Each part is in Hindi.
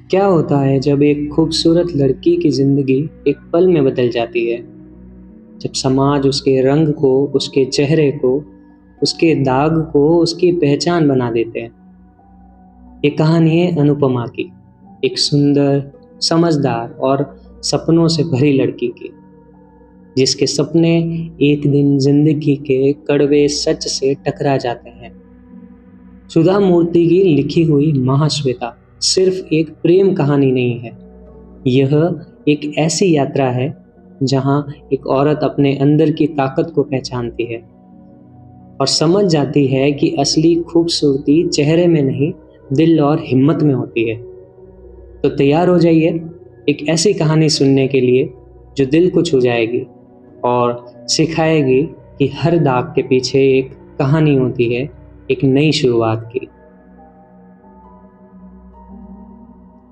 क्या होता है जब एक खूबसूरत लड़की की जिंदगी एक पल में बदल जाती है? जब समाज उसके रंग को, उसके चेहरे को, उसके दाग को उसकी पहचान बना देते हैं। ये कहानी है अनुपमा की, एक सुंदर, समझदार और सपनों से भरी लड़की की, जिसके सपने एक दिन जिंदगी के कड़वे सच से टकरा जाते हैं। सुधा मूर्ति की लिखी हुई महाश्वेता सिर्फ एक प्रेम कहानी नहीं है। यह एक ऐसी यात्रा है जहां एक औरत अपने अंदर की ताकत को पहचानती है और समझ जाती है कि असली खूबसूरती चेहरे में नहीं, दिल और हिम्मत में होती है। तो तैयार हो जाइए एक ऐसी कहानी सुनने के लिए जो दिल को छू जाएगी और सिखाएगी कि हर दाग के पीछे एक कहानी होती है, एक नई शुरुआत की।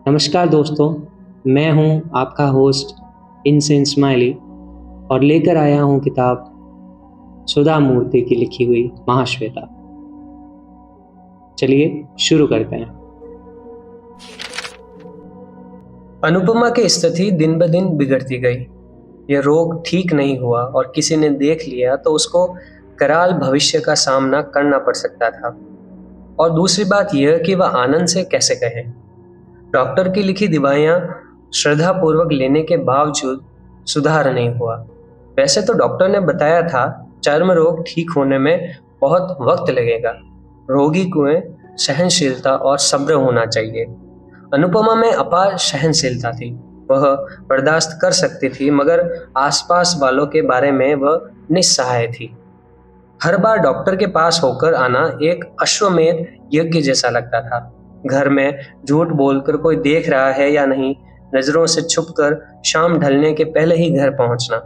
नमस्कार दोस्तों, मैं हूं आपका होस्ट इनसेन स्माइली और लेकर आया हूं किताब सुधा मूर्ति की लिखी हुई महाश्वेता। चलिए शुरू करते हैं। अनुपमा की स्थिति दिन ब दिन बिगड़ती गई। यह रोग ठीक नहीं हुआ और किसी ने देख लिया तो उसको कराल भविष्य का सामना करना पड़ सकता था। और दूसरी बात यह कि वह आनंद से कैसे कहे। डॉक्टर की लिखी दवाइयां श्रद्धापूर्वक लेने के बावजूद सुधार नहीं हुआ। वैसे तो डॉक्टर ने बताया था चर्म रोग ठीक होने में बहुत वक्त लगेगा, रोगी को सहनशीलता और सब्र होना चाहिए। अनुपमा में अपार सहनशीलता थी। वह बर्दाश्त कर सकती थी, मगर आसपास वालों के बारे में वह निस्सहाय थी। हर बार डॉक्टर के पास होकर आना एक अश्वमेध यज्ञ जैसा लगता था। घर में झूठ बोलकर कोई देख रहा है या नहीं, नजरों से छुपकर शाम ढलने के पहले ही घर पहुंचना।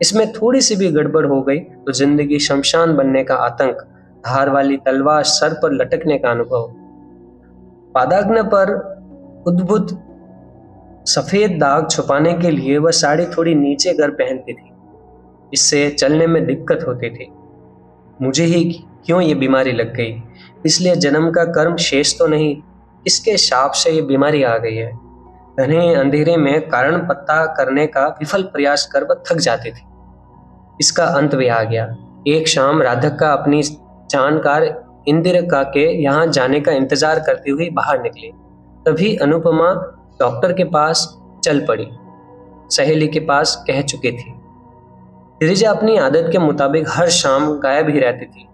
इसमें थोड़ी सी भी गड़बड़ हो गई तो जिंदगी शमशान बनने का आतंक, धार वाली तलवार सर पर लटकने का अनुभव। पादाग्न पर उद्भुत सफेद दाग छुपाने के लिए वह साड़ी थोड़ी नीचे कर पहनती थी। इससे चलने में दिक्कत होती थी। मुझे ही क्यों ये बीमारी लग गई, इसलिए जन्म का कर्म शेष तो नहीं, इसके शाप से ये बीमारी आ गई है। घने अंधेरे में कारण पता करने का विफल प्रयास कर वह थक जाती थी। इसका अंत भी आ गया। एक शाम राधिका अपनी जानकार इंदिरा के यहाँ जाने का इंतजार करती हुई बाहर निकली। तभी अनुपमा डॉक्टर के पास चल पड़ी। सहेली के पास कह चुकी थी। गिरिजा अपनी आदत के मुताबिक हर शाम गायब ही रहती थी।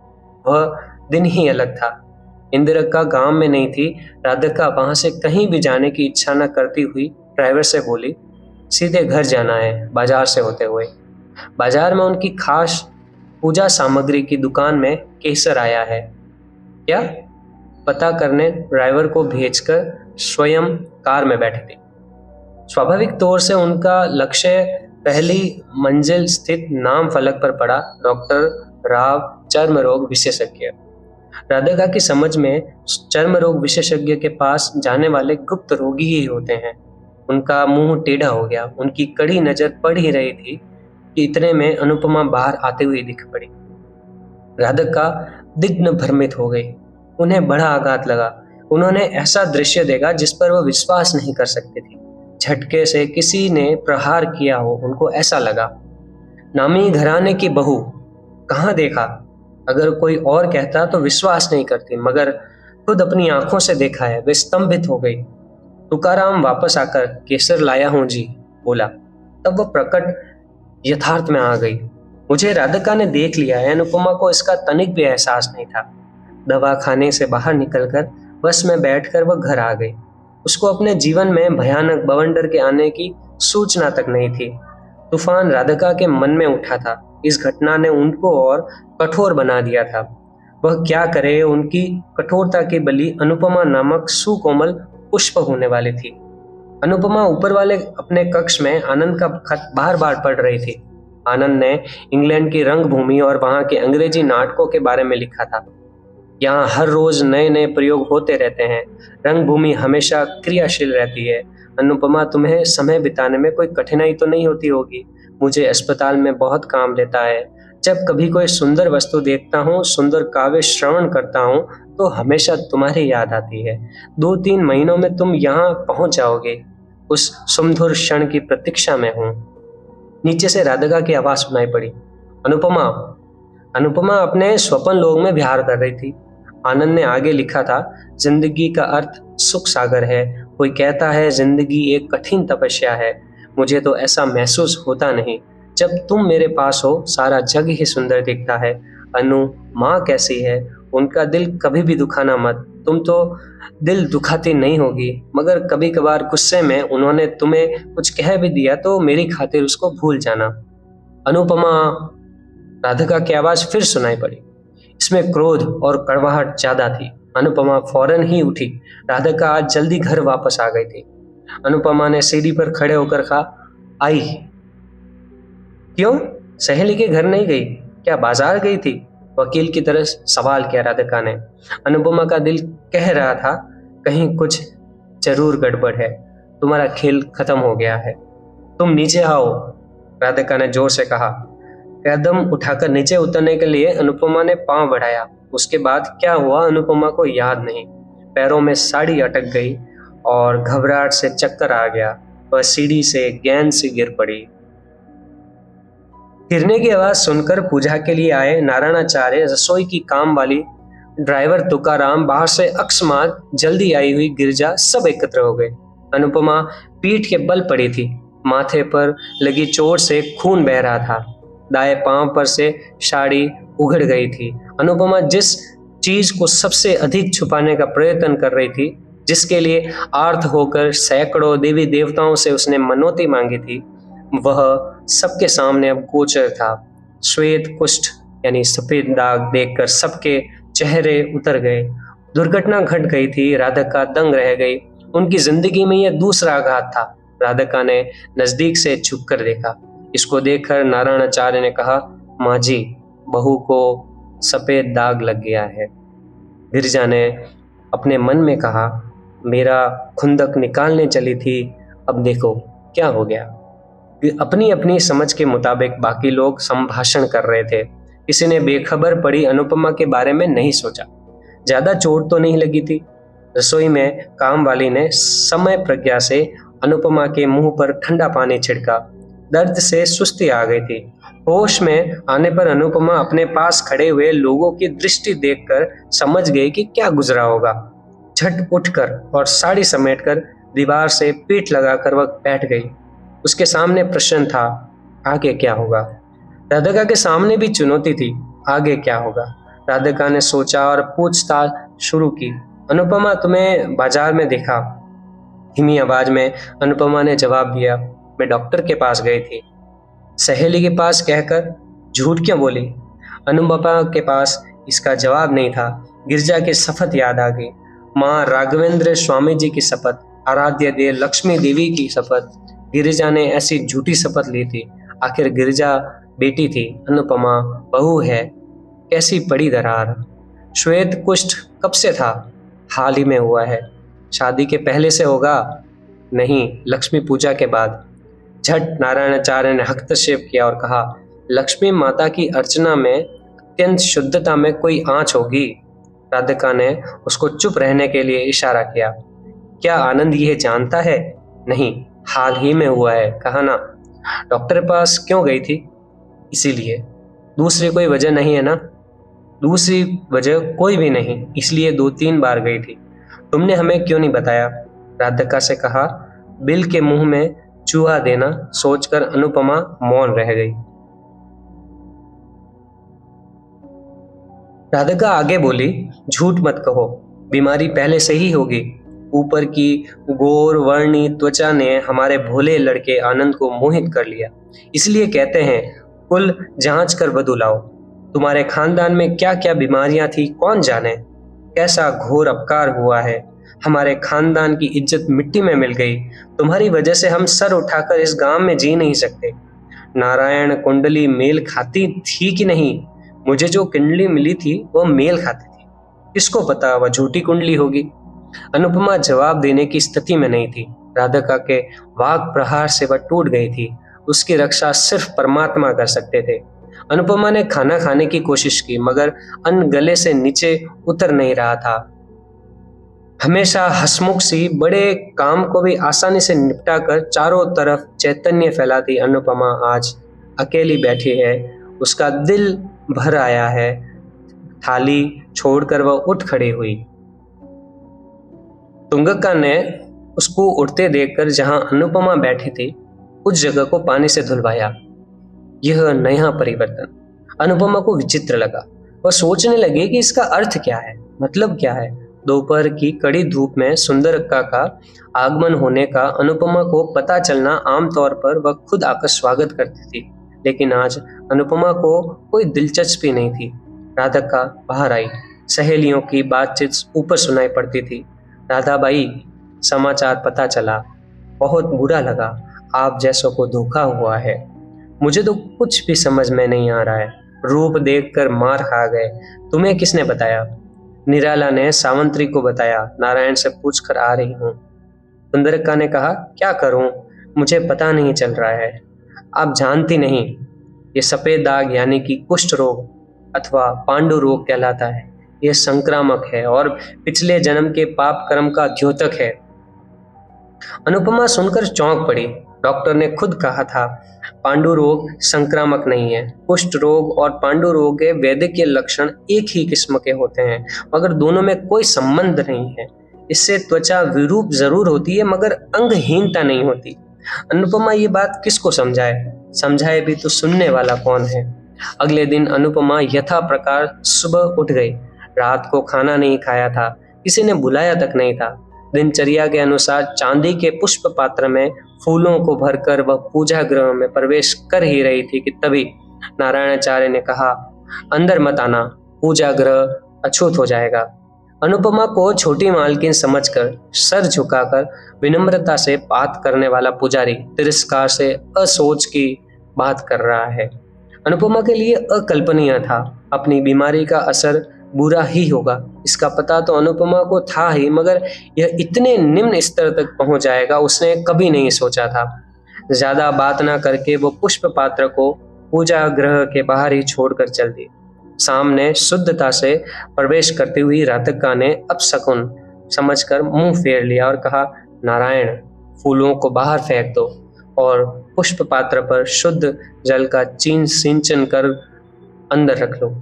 वह दिन ही अलग था। इंदिरा का गांव में नहीं थी। राधिका वहां से कहीं भी जाने की इच्छा न करती हुई ड्राइवर से बोली, सीधे घर जाना है, बाजार से होते हुए। बाजार में उनकी खास पूजा सामग्री की दुकान में केसर आया है क्या पता करने ड्राइवर को भेजकर स्वयं कार में बैठी थी। स्वाभाविक तौर से उनका लक्ष्य पहली मंजिल स्थित नाम फलक पर पड़ा, डॉक्टर राव चर्म रोग विशेषज्ञ। राधिका की समझ में चर्म रोग विशेषज्ञ के पास जाने वाले गुप्त रोगी ही होते हैं। उनका मुंह टेढ़ा हो गया। उनकी कड़ी नजर पड़ ही रही थी कि इतने में अनुपमा बाहर आते हुए दिख पड़ी। राधिका दिग्न भ्रमित हो गई। उन्हें बड़ा आघात लगा। उन्होंने ऐसा दृश्य देखा जिस पर वह विश्वास नहीं कर सकती थी। झटके से किसी ने प्रहार किया हो, उनको ऐसा लगा। नामी घराने की बहू, कहाँ देखा? अगर कोई और कहता तो विश्वास नहीं करती, मगर खुद अपनी आंखों से देखा है। वे स्तंभित हो गई। तुकाराम वापस आकर केसर लाया हूं जी, बोला। तब वह प्रकट यथार्थ में आ गई। मुझे राधिका ने देख लिया है। अनुपमा को इसका तनिक भी एहसास नहीं था। दवा खाने से बाहर निकलकर बस में बैठकर वह घर आ गई। उसको अपने जीवन में भयानक बवंडर के आने की सूचना तक नहीं थी। तूफान राधिका के मन में उठा था। इस घटना ने उनको और कठोर बना दिया था। वह क्या करे? उनकी कठोरता की बलि अनुपमा नामक सुकोमल पुष्प होने वाली थी। अनुपमा ऊपर वाले अपने कक्ष में आनंद का खत बार बार पढ़ रही थी। आनंद ने इंग्लैंड की रंगभूमि और वहां के अंग्रेजी नाटकों के बारे में लिखा था। यहाँ हर रोज नए नए प्रयोग होते रहते हैं। रंगभूमि हमेशा क्रियाशील रहती है। अनुपमा, तुम्हें समय बिताने में कोई कठिनाई तो नहीं होती होगी? मुझे अस्पताल में बहुत काम लेता है। जब कभी कोई सुंदर वस्तु देखता हूँ, सुंदर काव्य श्रवण करता हूँ, तो हमेशा तुम्हारी याद आती है। 2-3 महीनों में तुम यहाँ पहुंच जाओगे। उस सुमधुर क्षण की प्रतीक्षा में हूँ। नीचे से राधिका की आवाज सुनाई पड़ी, अनुपमा। अनुपमा अपने स्वप्न लोक में विहार कर रही थी। आनंद ने आगे लिखा था, जिंदगी का अर्थ सुख सागर है। कोई कहता है जिंदगी एक कठिन तपस्या है। मुझे तो ऐसा महसूस होता नहीं। जब तुम मेरे पास हो सारा जग ही सुंदर दिखता है। अनु, माँ कैसी है? उनका दिल कभी भी दुखाना मत। तुम तो दिल दुखाती नहीं होगी, मगर कभी कभार गुस्से में उन्होंने तुम्हें कुछ कह भी दिया तो मेरी खातिर उसको भूल जाना। अनुपमा। राधिका की आवाज फिर सुनाई पड़ी। इसमें क्रोध और कड़वाहट ज्यादा थी। अनुपमा फौरन ही उठी। राधिका आज जल्दी घर वापस आ गई थी। अनुपमा ने सीढ़ी पर खड़े होकर कहा, आई? क्यों? सहेली के घर नहीं गई? क्या बाजार गई थी? वकील की तरह सवाल किया राधिका ने। अनुपमा का दिल कह रहा था, कहीं कुछ जरूर गड़बड़ है। तुम्हारा खेल खत्म हो गया है। तुम नीचे आओ, राधिका ने जोर से कहा। कदम उठाकर नीचे उतरने के लिए अनुपमा ने पांव बढ़ाया। उसके बाद क्या हुआ अनुपमा को याद नहीं। पैरों में साड़ी अटक गई और घबराहट से चक्कर आ गया। वह सीढ़ी से गेंद से गिर पड़ी। गिरने की आवाज सुनकर पूजा के लिए आए नारायणाचार्य, रसोई की काम वाली, ड्राइवर तुकाराम, बाहर से अकस्मात जल्दी आई हुई गिरजा, सब एकत्र हो गए। अनुपमा पीठ के बल पड़ी थी। माथे पर लगी चोट से खून बह रहा था। दाएं पांव पर से साड़ी उघड़ गई थी। अनुपमा जिस चीज को सबसे अधिक छुपाने का प्रयत्न कर रही थी, जिसके लिए आर्त होकर सैकड़ों देवी देवताओं से उसने मनौती मांगी थी, वह सबके सामने अब गोचर था। श्वेत कुष्ठ यानी सफेद दाग देखकर सबके चेहरे उतर गए। दुर्घटना घट गई थी। राधिका दंग रह गई। उनकी जिंदगी में यह दूसरा आघात था। राधिका ने नजदीक से झुककर देखा। इसको देखकर नारायणाचार्य ने कहा, माँ जी, बहू को सफेद दाग लग गया है। गिरिजा ने अपने मन में कहा, मेरा खुंदक निकालने चली थी, अब देखो क्या हो गया। अपनी अपनी समझ के मुताबिक बाकी लोग संभाषण कर रहे थे। किसी ने बेखबर पड़ी अनुपमा के बारे में नहीं सोचा। ज्यादा चोट तो नहीं लगी थी। रसोई में काम वाली ने समय प्रज्ञा से अनुपमा के मुंह पर ठंडा पानी छिड़का। दर्द से सुस्ती आ गई थी। होश में आने पर अनुपमा अपने पास खड़े हुए लोगों की दृष्टि देखकर समझ गई कि क्या गुजरा होगा। झट उठकर और साड़ी समेटकर दीवार से पीठ लगाकर वह बैठ गई। उसके सामने प्रश्न था, आगे क्या होगा। राधिका के सामने भी चुनौती थी, आगे क्या होगा। राधिका ने सोचा और पूछताछ शुरू की, अनुपमा, तुम्हें बाजार में देखा? धीमी आवाज में अनुपमा ने जवाब दिया, मैं डॉक्टर के पास गई थी। सहेली के पास कहकर झूठ क्यों बोली? अनुपमा के पास इसका जवाब नहीं था। गिरजा की शपथ याद आ गई। माँ राघवेंद्र स्वामी जी की शपथ, आराध्य देव लक्ष्मी देवी की शपथ। गिरिजा ने ऐसी झूठी शपथ ली थी। आखिर गिरिजा बेटी थी, अनुपमा बहू है। कैसी पड़ी दरार। श्वेत कुष्ठ कब से था? हाल ही में हुआ है। शादी के पहले से होगा? नहीं, लक्ष्मी पूजा के बाद। झट नारायणाचार्य ने हस्तक्षेप किया और कहा, लक्ष्मी माता की अर्चना में अत्यंत शुद्धता में कोई आंच होगी। राधिका ने उसको चुप रहने के लिए इशारा किया। क्या आनंद यह जानता है? नहीं, हाल ही में हुआ है, कहा ना। डॉक्टर के पास क्यों गई थी? इसीलिए। दूसरी कोई वजह नहीं है ना? दूसरी वजह कोई भी नहीं, इसलिए 2-3 बार गई थी। तुमने हमें क्यों नहीं बताया? राधिका से कहा। बिल के मुंह में चूहा देना सोचकर अनुपमा मौन रह गई। राधिका आगे बोली, झूठ मत कहो, बीमारी पहले से ही होगी। ऊपर की गौर वर्णी त्वचा ने हमारे भोले लड़के आनंद को मोहित कर लिया। इसलिए कहते हैं, कुल जांच कर वधू लाओ। तुम्हारे खानदान में क्या क्या बीमारियां थी कौन जाने। कैसा घोर अपकार हुआ है। हमारे खानदान की इज्जत मिट्टी में मिल गई। तुम्हारी वजह से हम सर उठाकर इस गांव में जी नहीं सकते। नारायण कुंडली मेल खाती थी कि नहीं? मुझे जो कुंडली मिली थी वो मेल खाती थी। किसको पता वह झूठी कुंडली होगी। अनुपमा जवाब देने की स्थिति में नहीं थी। राधिका के वाक प्रहार से वह टूट गई थी। उसकी रक्षा सिर्फ परमात्मा कर सकते थे। अनुपमा ने खाना खाने की कोशिश की मगर अन्न गले से नीचे उतर नहीं रहा था। हमेशा हंसमुख सी बड़े काम को भी आसानी से निपटा कर चारों तरफ चैतन्य फैलाती अनुपमा आज अकेली बैठी है। उसका दिल भर आया है। थाली छोड़कर वह उठ खड़ी हुई। तुंगक्का ने उसको उठते देखकर जहां अनुपमा बैठी थी उस जगह को पानी से धुलवाया। यह नया परिवर्तन अनुपमा को विचित्र लगा। वह सोचने लगी कि इसका अर्थ क्या है, मतलब क्या है। दोपहर की कड़ी धूप में सुंदरक्का का आगमन होने का अनुपमा को पता चलना आमतौर पर वह खुद आकर स्वागत करती थी, लेकिन आज अनुपमा को कोई दिलचस्पी नहीं थी। राधिका बाहर आई। सहेलियों की बातचीत ऊपर सुनाई पड़ती थी। राधाबाई, समाचार पता चला, बहुत बुरा लगा। आप जैसों को धोखा हुआ है। मुझे तो कुछ भी समझ में नहीं आ रहा है। रूप देखकर मार खा गए। तुम्हें किसने बताया? निराला ने सावंत्री को बताया। नारायण से पूछकर आ रही हूँ। सुंदरक्का ने कहा, क्या करूं, मुझे पता नहीं चल रहा है। आप जानती नहीं, ये सफेद दाग यानी कि कुष्ठ रोग अथवा पांडु रोग कहलाता है। यह संक्रामक है और पिछले जन्म के पाप कर्म का द्योतक है। अनुपमा सुनकर चौंक पड़ी। डॉक्टर ने खुद कहा था पांडु रोग संक्रामक नहीं है। कुष्ठ रोग और पांडु रोग के वैद्य के लक्षण एक ही किस्म के होते हैं, मगर दोनों में कोई संबंध नहीं है। इससे त्वचा विरूप जरूर होती है मगर अंगहीनता नहीं होती। अनुपमा ये बात किसको समझाए भी तो सुनने वाला कौन है। अगले दिन अनुपमा यथा प्रकार सुबह उठ गई। रात को खाना नहीं खाया था, किसी ने बुलाया तक नहीं था। दिनचर्या के अनुसार चांदी के पुष्प पात्र में फूलों को भरकर वह पूजा गृह में प्रवेश कर ही रही थी कि तभी नारायणाचार्य ने कहा, अंदर मत आना, पूजा गृह अछूत हो जाएगा। अनुपमा को छोटी मालकिन समझकर सर झुकाकर विनम्रता से बात करने वाला पुजारी तिरस्कार से असोच की बात कर रहा है। अनुपमा के लिए अकल्पनीय था। अपनी बीमारी का असर बुरा ही होगा, इसका पता तो अनुपमा को था ही, मगर यह इतने निम्न स्तर तक पहुंच जाएगा उसने कभी नहीं सोचा था। ज्यादा बात ना करके वो पुष्प पात्र को पूजा गृह के बाहर ही छोड़कर चल दी। सामने शुद्धता से प्रवेश करती हुई राधिका ने अपशकुन समझकर मुंह फेर लिया और कहा, नारायण, फूलों को बाहर फेंक दो और पुष्प पात्र पर शुद्ध जल का सिंचन कर अंदर रख लो।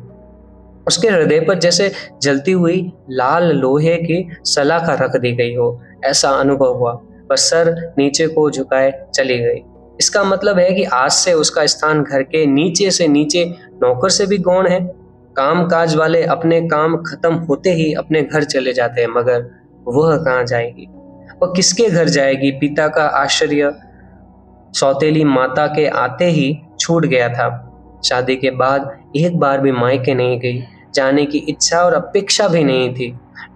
उसके हृदय पर जैसे जलती हुई लाल लोहे की सलाखा रख दी गई हो, ऐसा अनुभव हुआ। वह सर नीचे को झुकाए चली गई। इसका मतलब है कि आज से उसका स्थान घर के नीचे से नीचे नौकर से भी गौण है। काम काज वाले अपने काम खत्म होते ही अपने घर चले जाते हैं, मगर वह कहाँ जाएगी? वह किसके घर जाएगी? पिता का आश्चर्य सौतेली माता के आते ही छूट गया था। शादी के बाद एक बार भी मायके नहीं गई, जाने की इच्छा और अपेक्षा भी नहीं थी।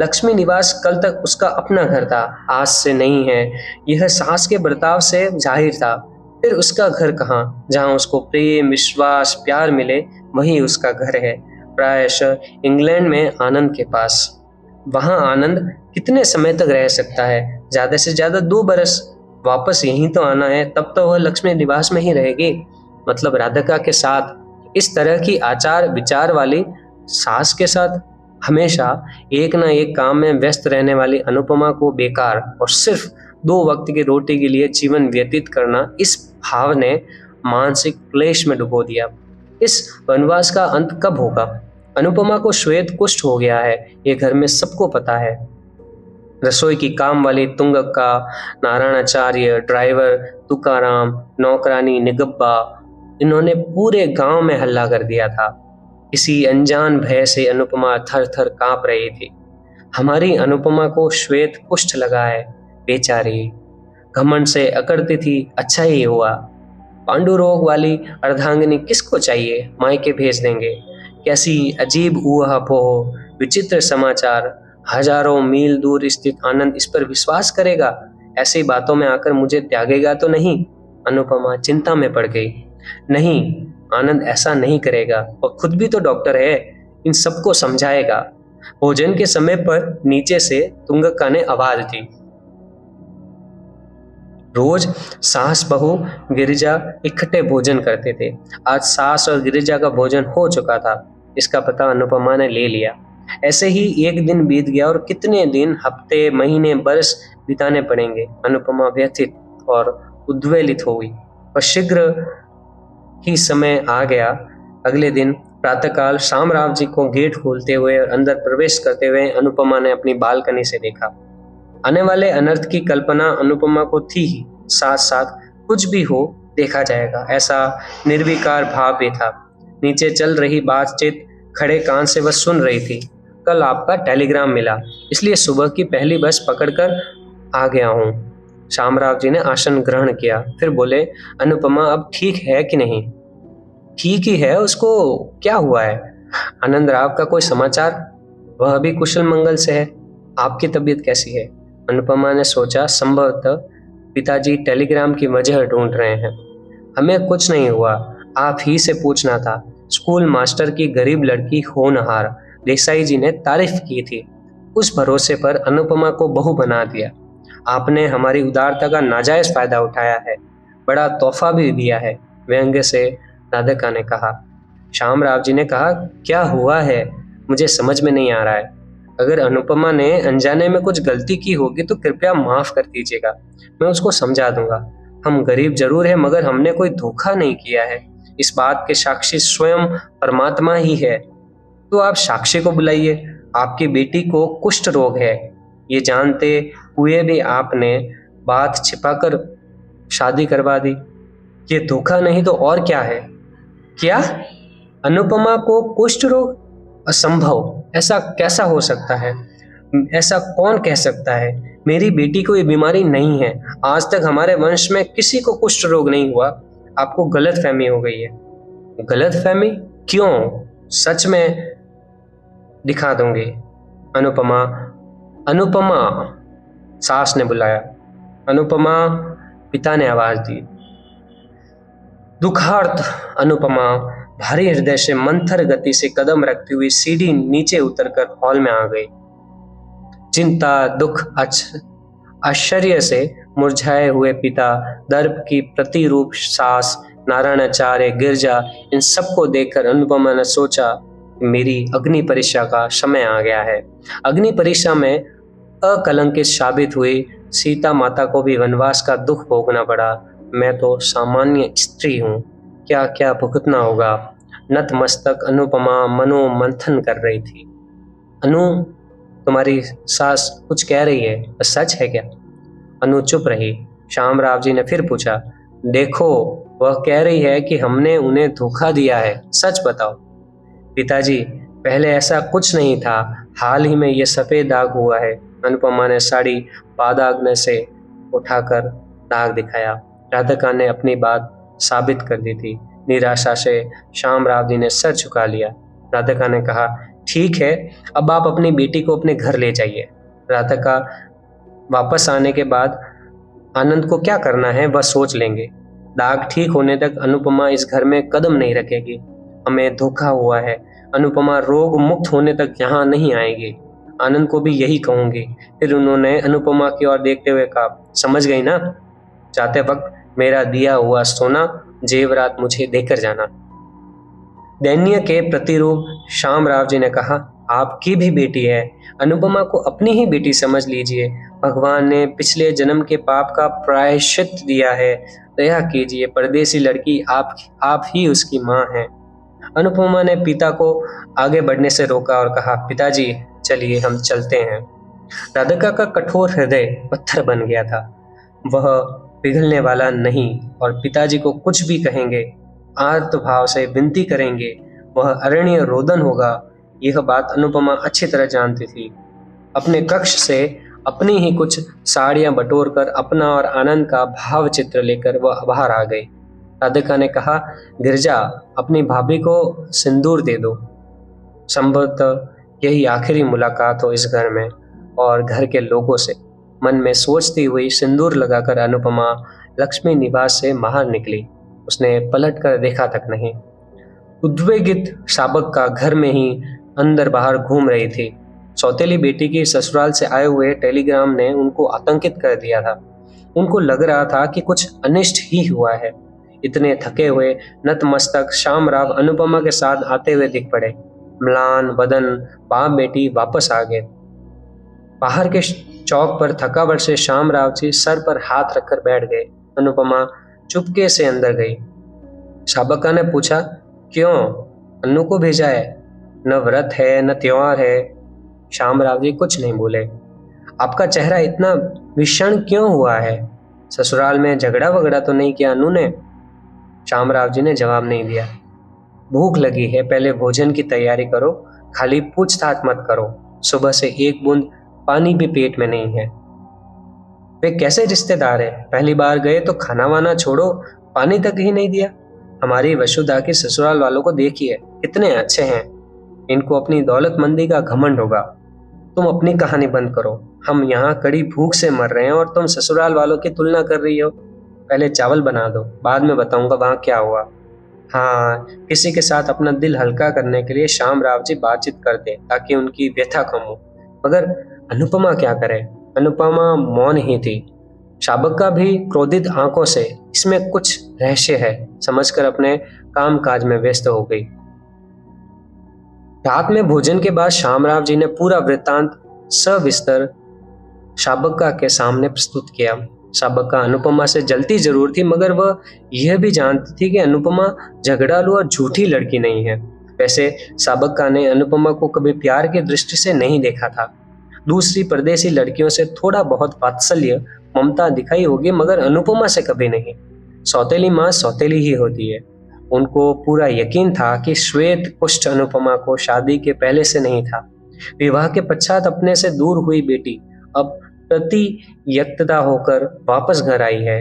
लक्ष्मी निवास कल तक उसका अपना घर था, आज से नहीं है। यह सास के बर्ताव से जाहिर था। फिर उसका घर कहाँ? जहाँ उसको प्रेम, विश्वास, प्यार मिले वही उसका घर है, प्रायशः इंग्लैंड में आनंद के पास। वहाँ आनंद कितने समय तक रह सकता है? ज्यादा से ज्यादा 2 बरस। वापस यहीं तो आना है, तब तो वह लक्ष्मी निवास में ही रहेगी, मतलब राधिका के साथ। इस तरह की आचार विचार वाली सास के साथ हमेशा एक ना एक काम में व्यस्त रहने वाली अनुपमा को बेकार और सिर्फ 2 वक्त की रोटी के लिए जीवन व्यतीत करना, इस भाव ने मानसिक क्लेश में डुबो दिया। इस वनवास का अंत कब होगा? अनुपमा को श्वेत कुष्ठ हो गया है, ये घर में सबको पता है। रसोई की काम वाली तुंगक्का, नारायणाचार्य, ड्राइवर तुकाराम, नौकरानी निगब्बा, इन्होंने पूरे गांव में हल्ला कर दिया था। किसी अनजान भय से अनुपमा थर थर कांप रही थी। हमारी अनुपमा को श्वेत कुष्ठ लगा है, बेचारी, घमंड से अकड़ती थी। अच्छा ही हुआ। पांडु रोग वाली अर्धांगिनी किसको चाहिए? मायके भेज देंगे। कैसी अजीब ऊहापोह, विचित्र समाचार। हजारों मील दूर स्थित आनंद इस पर विश्वास करेगा? ऐसी बातों में आकर मुझे त्यागेगा तो नहीं? अनुपमा चिंता में पड़ गई। नहीं, आनंद ऐसा नहीं करेगा। और खुद भी तो डॉक्टर है, इन सबको समझाएगा। भोजन के समय पर नीचे से तुंगक्का ने आवाज दी, रोज सास बहू गिरिजा इकट्ठे भोजन करते थे। आज सास और गिरिजा का भोजन हो चुका था, इसका पता अनुपमा ने ले लिया। ऐसे ही एक दिन बीत गया और कितने दिन, हफ्ते, महीने, बरस बिताने पड़ेंगे। अनुपमा व्यथित और उद्वेलित हो गई। और शीघ्र ही समय आ गया। अगले दिन प्रातःकाल शामराव जी को गेट खोलते हुए और अंदर प्रवेश करते हुए अनुपमा ने अपनी बालकनी से देखा। आने वाले अनर्थ की कल्पना अनुपमा को थी ही, साथ साथ कुछ भी हो देखा जाएगा, ऐसा निर्विकार भाव भी था। नीचे चल रही बातचीत खड़े कान से वह सुन रही थी। कल आपका टेलीग्राम मिला, इसलिए सुबह की पहली बस पकड़कर आ गया हूँ। शामराव जी ने आसन ग्रहण किया, फिर बोले, अनुपमा अब ठीक है कि नहीं? ठीक ही है, उसको क्या हुआ है? आनंद राव का कोई समाचार? वह अभी कुशल मंगल से है। आपकी तबीयत कैसी है? अनुपमा ने सोचा, संभवतः पिताजी टेलीग्राम की वजह ढूंढ रहे हैं। हमें कुछ नहीं हुआ, आप ही से पूछना था। स्कूल मास्टर की गरीब लड़की होनहार देसाई जी ने तारीफ की थी। उस भरोसे पर अनुपमा को बहू बना दिया। आपने हमारी उदारता का नाजायज फायदा उठाया है, बड़ा तोहफा भी दिया है, व्यंग्य से राधिका ने कहा। शामराव जी ने कहा, क्या हुआ है? मुझे समझ में नहीं आ रहा है। अगर अनुपमा ने अनजाने में कुछ गलती की होगी तो कृपया माफ कर दीजिएगा, मैं उसको समझा दूंगा। हम गरीब जरूर है, मगर हमने कोई धोखा नहीं किया है। इस बात के साक्षी स्वयं परमात्मा ही है। तो आप साक्षी को बुलाइए। आपकी बेटी को कुष्ठ रोग है, ये जानते हुए भी आपने बात छिपाकर शादी करवा दी। ये धोखा नहीं तो और क्या है? क्या? अनुपमा को कुष्ठ रोग? असंभव, ऐसा कैसा हो सकता है? ऐसा कौन कह सकता है? मेरी बेटी को ये बीमारी नहीं है। आज तक हमारे वंश में किसी को कुष्ठ रोग नहीं हुआ। आपको गलत फहमी हो गई है। गलत फहमी? क्यों? सच में दिखा दूंगी। अनुपमा, अनुपमा, सास ने बुलाया। अनुपमा, पिता ने आवाज दी। दुखार्त अनुपमा भारी हृदय से मंथर गति से कदम रखती हुई सीढ़ी नीचे उतरकर हॉल में आ गई। चिंता, दुख, आश्चर्य से मुरझाए हुए पिता, दर्प की प्रतिरूप सास, नारायणाचार्य, गिरजा, इन सबको देखकर अनुपमा ने सोचा, मेरी अग्नि परीक्षा का समय आ गया है। अग्नि परीक्षा में अकलंकित साबित हुई सीता माता को भी वनवास का दुख भोगना पड़ा। मैं तो सामान्य स्त्री हूँ, क्या क्या भुगतना होगा। नतमस्तक अनुपमा मनो मंथन कर रही थी। अनु, तुम्हारी सास कुछ कह रही है, सच है क्या? अनु चुप रही। शामराव जी ने फिर पूछा, देखो, वह कह रही है कि हमने उन्हें धोखा दिया है, सच बताओ। पिताजी, पहले ऐसा कुछ नहीं था, हाल ही में यह सफेद दाग हुआ है। अनुपमा ने साड़ी पादाग्न से उठाकर दाग दिखाया। राधिका ने अपनी बात साबित कर दी थी। निराशा से शामराव जी ने सर झुका लिया। राधिका ने कहा, ठीक है, अब आप अपनी बेटी को अपने घर ले जाइए। राधिका वापस आने के बाद आनंद को क्या करना है वह सोच लेंगे। दाग ठीक होने तक अनुपमा इस घर में कदम नहीं रखेगी। हमें धोखा हुआ है। अनुपमा रोग मुक्त होने तक यहाँ नहीं आएगी। आनंद को भी यही कहूंगी। फिर उन्होंने अनुपमा की ओर देखते हुए कहा, समझ गई ना? जाते वक्त मेरा दिया हुआ सोना जेवरात मुझे देकर जाना। दैन्य के प्रतिरूप शामराव जी ने कहा, आपकी भी बेटी है, अनुपमा को अपनी ही बेटी समझ लीजिए। भगवान ने पिछले जन्म के पाप का प्रायश्चित दिया है, दया कीजिए। परदेसी लड़की आप ही उसकी माँ हैं। अनुपमा ने पिता को आगे बढ़ने से रोका और कहा, पिताजी चलिए हम चलते हैं। राधिका का कठोर हृदय पत्थर बन गया था। वह पिघलने वाला नहीं और पिताजी को कुछ भी कहेंगे, आर्त भाव से विनती करेंगे, वह अरण्य रोदन होगा। यह बात अनुपमा अच्छी तरह जानती थी। अपने कक्ष से अपनी ही कुछ साड़ियां बटोरकर अपना और आनंद का भाव चित्र लेकर वह बाहर आ गई। राधिका ने कहा, गिरजा, अपनी भाभी को सिंदूर दे दो। संभवतः यही आखिरी मुलाकात हो इस घर में और घर के लोगों से। मन में सोचती हुई सिंदूर लगाकर अनुपमा लक्ष्मी निवास से बाहर निकली। उसने पलट कर देखा तक नहीं। उद्वेगित शाबक का घर में ही अंदर बाहर घूम रही थी। सौतेली बेटी की ससुराल से आए हुए टेलीग्राम ने उनको आतंकित कर दिया था। उनको लग रहा था कि कुछ अनिष्ट ही हुआ है। इतने थके हुए नतमस्तक शामराव अनुपमा के साथ आते हुए दिख पड़े। म्लान बदन बाप बेटी वापस आ गए। बाहर के चौक पर थकावट से शामराव जी सर पर हाथ रखकर बैठ गए। अनुपमा चुपके से अंदर गई। शाबक्का ने पूछा, क्यों, अन्नू को भेजा है? न व्रत है न त्योहार है। शामराव जी कुछ नहीं बोले। आपका चेहरा इतना विषण क्यों हुआ है? ससुराल में झगड़ा वगड़ा तो नहीं किया अनु ने? शामराव जी ने जवाब नहीं दिया। भूख लगी है, पहले भोजन की तैयारी करो, खाली पूछताछ मत करो। सुबह से एक बूंद पानी भी पेट में नहीं है। वे कैसे रिश्तेदार है? पहली बार गए तो खाना वाना छोड़ो, पानी तक ही नहीं दिया। हमारी वसुधा के ससुराल वालों को देखिए, कितने अच्छे हैं। इनको अपनी दौलतमंदी का घमंड होगा। तुम अपनी कहानी बंद करो। हम यहाँ कड़ी भूख से मर रहे हैं और तुम ससुराल वालों की तुलना कर रही हो। पहले चावल बना दो, बाद में बताऊंगा वहां क्या हुआ। हाँ, किसी के साथ अपना दिल हल्का करने के लिए शामराव जी बातचीत करते ताकि उनकी व्यथा कम हो। मगर अनुपमा क्या करे? अनुपमा मौन ही थी। शाबक्का भी क्रोधित आंखों से इसमें कुछ रहस्य है समझकर अपने काम काज में व्यस्त हो गई। रात में भोजन के बाद शामराव जी ने पूरा वृत्तांत सविस्तर शाबक्का के सामने प्रस्तुत किया। शाबक्का अनुपमा से जलती जरूर थी, मगर वह यह भी जानती थी कि अनुपमा झगड़ालू और झूठी लड़की नहीं है। वैसे शाबक्का ने अनुपमा को कभी प्यार की दृष्टि से नहीं देखा था। दूसरी परदेसी लड़कियों से थोड़ा बहुत वात्सल्य ममता दिखाई होगी, मगर अनुपमा से कभी नहीं। सौतेली माँ सौतेली ही होती है। उनको पूरा यकीन था कि श्वेत कुष्ठ अनुपमा को शादी के पहले से नहीं था। विवाह के पश्चात अपने से दूर हुई बेटी अब प्रतियक्तता होकर वापस घर आई है।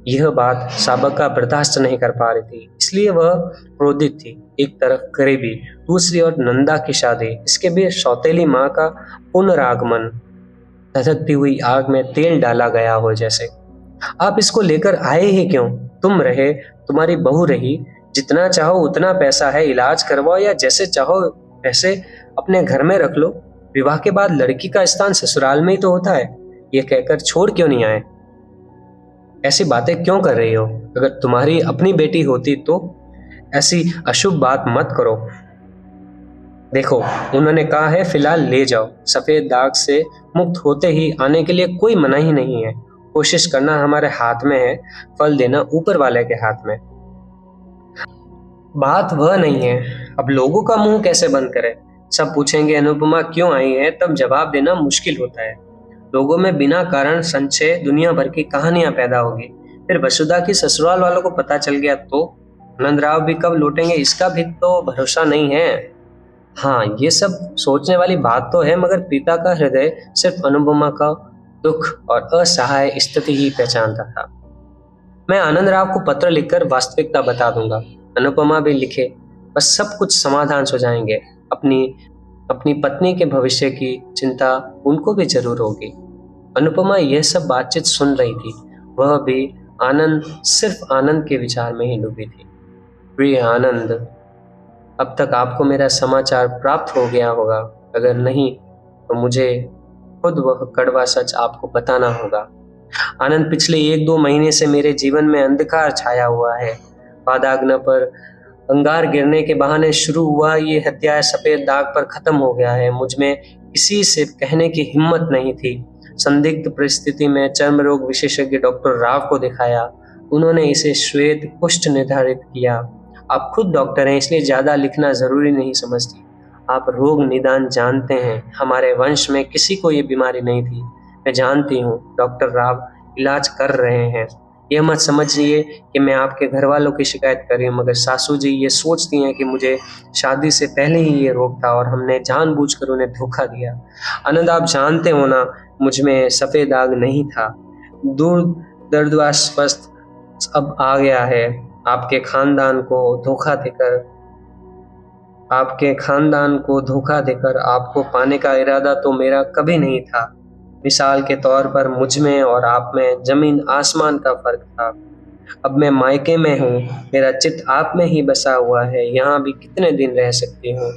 यह बात शाबक्का बर्दाश्त नहीं कर पा रही थी, इसलिए वह क्रोधित थी। एक तरफ गरीबी, दूसरी ओर नंदा की शादी, इसके बीच सौतेली माँ का पुनरागमन। धधकती हुई आग में तेल डाला गया हो जैसे। आप इसको लेकर आए ही क्यों? तुम रहे, तुम्हारी बहू रही, जितना चाहो उतना पैसा है, इलाज करवाओ या जैसे चाहो वैसे अपने घर में रख लो। विवाह के बाद लड़की का स्थान ससुराल में ही तो होता है। ये कहकर छोड़ क्यों नहीं आए? ऐसी बातें क्यों कर रही हो? अगर तुम्हारी अपनी बेटी होती तो ऐसी अशुभ बात मत करो। देखो, उन्होंने कहा है फिलहाल ले जाओ। सफेद दाग से मुक्त होते ही आने के लिए कोई मनाही नहीं है। कोशिश करना हमारे हाथ में है, फल देना ऊपर वाले के हाथ में। बात वह नहीं है। अब लोगों का मुंह कैसे बंद करें? सब पूछेंगे अनुपमा क्यों आई है, तब जवाब देना मुश्किल होता है। लोगों में बिना कारण संशय दुनिया भर की कहानियां पैदा होगी। फिर वसुधा की ससुराल वालों को पता चल गया तो आनंदराव भी कब लौटेंगे इसका भी तो भरोसा नहीं है। हाँ, ये सब सोचने वाली बात तो है, मगर पिता का हृदय सिर्फ अनुपमा का दुख और असहाय स्थिति ही पहचानता था। मैं आनंदराव को पत्र लिखकर वास्तविकता बता दूंगा। अनुपमा भी लिखे, बस सब कुछ समाधान हो जाएंगे। अपनी पत्नी के भविष्य की चिंता उनको भी जरूर होगी। अनुपमा यह सब बातचीत सुन रही थी। वह भी सिर्फ आनंद के विचार में ही डूबी थी। प्रिय आनंद, अब तक आपको मेरा समाचार प्राप्त हो गया होगा। अगर नहीं तो मुझे खुद वह कड़वा सच आपको बताना होगा। आनंद, पिछले 1-2 महीने से मेरे जीवन में अंधकार छाया हुआ है। पादाग्न पर अंगार गिरने के बहाने शुरू हुआ ये हत्या सफेद दाग पर खत्म हो गया है। मुझ में किसी से कहने की हिम्मत नहीं थी। संदिग्ध परिस्थिति में चर्म रोग विशेषज्ञ डॉक्टर राव को दिखाया। उन्होंने इसे श्वेत कुष्ठ निर्धारित किया। आप खुद डॉक्टर हैं, इसलिए ज्यादा लिखना जरूरी नहीं समझती। आप रोग निदान जानते हैं। हमारे वंश में किसी को ये बीमारी नहीं थी। मैं जानती हूँ डॉक्टर राव इलाज कर रहे हैं। यह मत समझिए कि मैं आपके घर वालों की शिकायत कर रही हूँ, मगर सासू जी ये सोचती हैं कि मुझे शादी से पहले ही ये रोग था और हमने जानबूझकर उन्हें धोखा दिया। आनंद, आप जानते हो ना, मुझ में सफेद दाग नहीं था। दूर दर्दवास्वस्थ अब आ गया है। आपके खानदान को धोखा देकर आपको पाने का इरादा तो मेरा कभी नहीं था। मिसाल के तौर पर मुझ में और आप में जमीन आसमान का फर्क था। अब मैं मायके में हूँ, मेरा चित्त आप में ही बसा हुआ है। यहाँ भी कितने दिन रह सकती हूँ?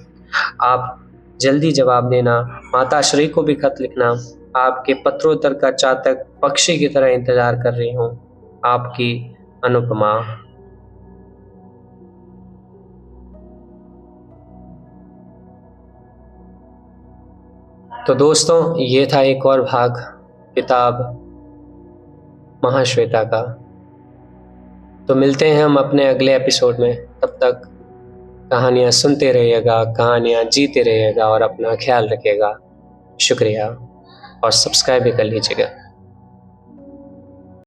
आप जल्दी जवाब देना। माताश्री को भी खत लिखना। आपके पत्रोत्तर का चातक पक्षी की तरह इंतजार कर रही हूँ। आपकी अनुपमा। तो दोस्तों, ये था एक और भाग किताब महाश्वेता का। तो मिलते हैं हम अपने अगले एपिसोड में। तब तक कहानियाँ सुनते रहिएगा, कहानियाँ जीते रहिएगा और अपना ख्याल रखिएगा। शुक्रिया, और सब्सक्राइब भी कर लीजिएगा।